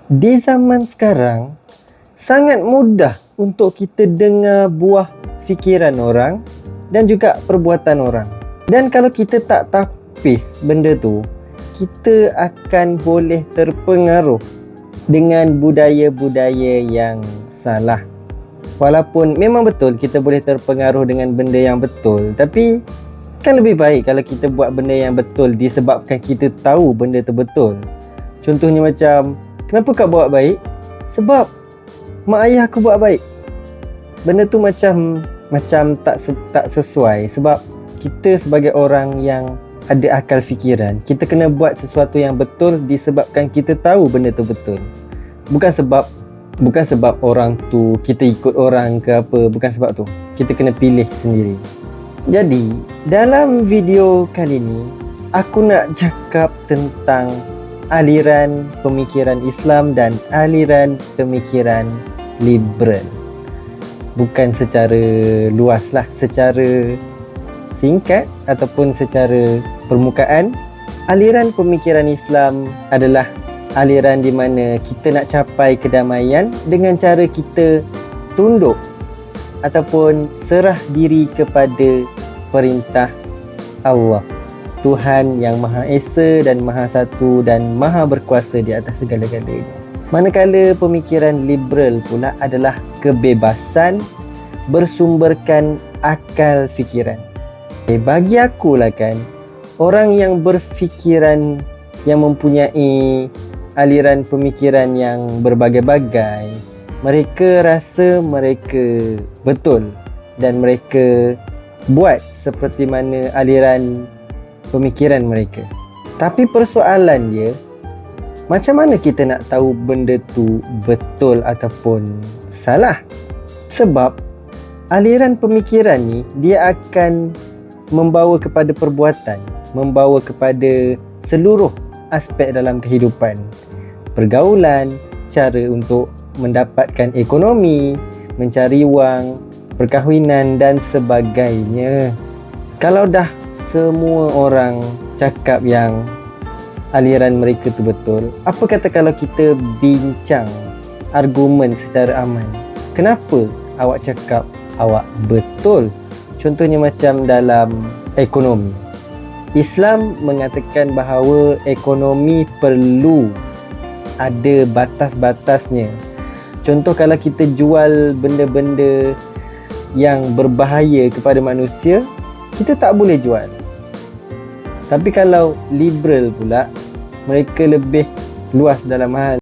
Di zaman sekarang, sangat mudah untuk kita dengar buah fikiran orang dan juga perbuatan orang. Dan kalau kita tak tapis benda tu, kita akan boleh terpengaruh dengan budaya-budaya yang salah. Walaupun memang betul kita boleh terpengaruh dengan benda yang betul, tapi kan lebih baik kalau kita buat benda yang betul disebabkan kita tahu benda tu betul. Contohnya macam, kenapa kau buat baik? Sebab mak ayah aku buat baik. Benda tu macam tak sesuai. Sebab kita sebagai orang yang ada akal fikiran, kita kena buat sesuatu yang betul disebabkan kita tahu benda tu betul. Bukan sebab orang tu kita ikut orang ke apa, bukan sebab tu. Kita kena pilih sendiri. Jadi, dalam video kali ni aku nak cakap tentang aliran pemikiran Islam dan aliran pemikiran liberal. Bukan secara luas lah, secara singkat ataupun secara permukaan. Aliran pemikiran Islam adalah aliran di mana kita nak capai kedamaian dengan cara kita tunduk ataupun serah diri kepada perintah Allah, Tuhan yang Maha Esa dan Maha Satu dan Maha Berkuasa di atas segala-galanya. Manakala pemikiran liberal pula adalah kebebasan bersumberkan akal fikiran. Bagi aku lah kan, orang yang berfikiran, yang mempunyai aliran pemikiran yang berbagai-bagai, mereka rasa mereka betul dan mereka buat seperti mana aliran pemikiran mereka. Tapi persoalan dia, macam mana kita nak tahu benda tu betul ataupun salah? Sebab aliran pemikiran ni dia akan membawa kepada perbuatan, membawa kepada seluruh aspek dalam kehidupan. Pergaulan, cara untuk mendapatkan ekonomi, mencari wang, perkahwinan dan sebagainya. Kalau dah semua orang cakap yang aliran mereka tu betul, apa kata kalau kita bincang argumen secara aman? Kenapa awak cakap awak betul? Contohnya macam dalam ekonomi, Islam mengatakan bahawa ekonomi perlu ada batas-batasnya. Contoh, kalau kita jual benda-benda yang berbahaya kepada manusia, kita tak boleh jual. Tapi kalau liberal pula, mereka lebih luas dalam hal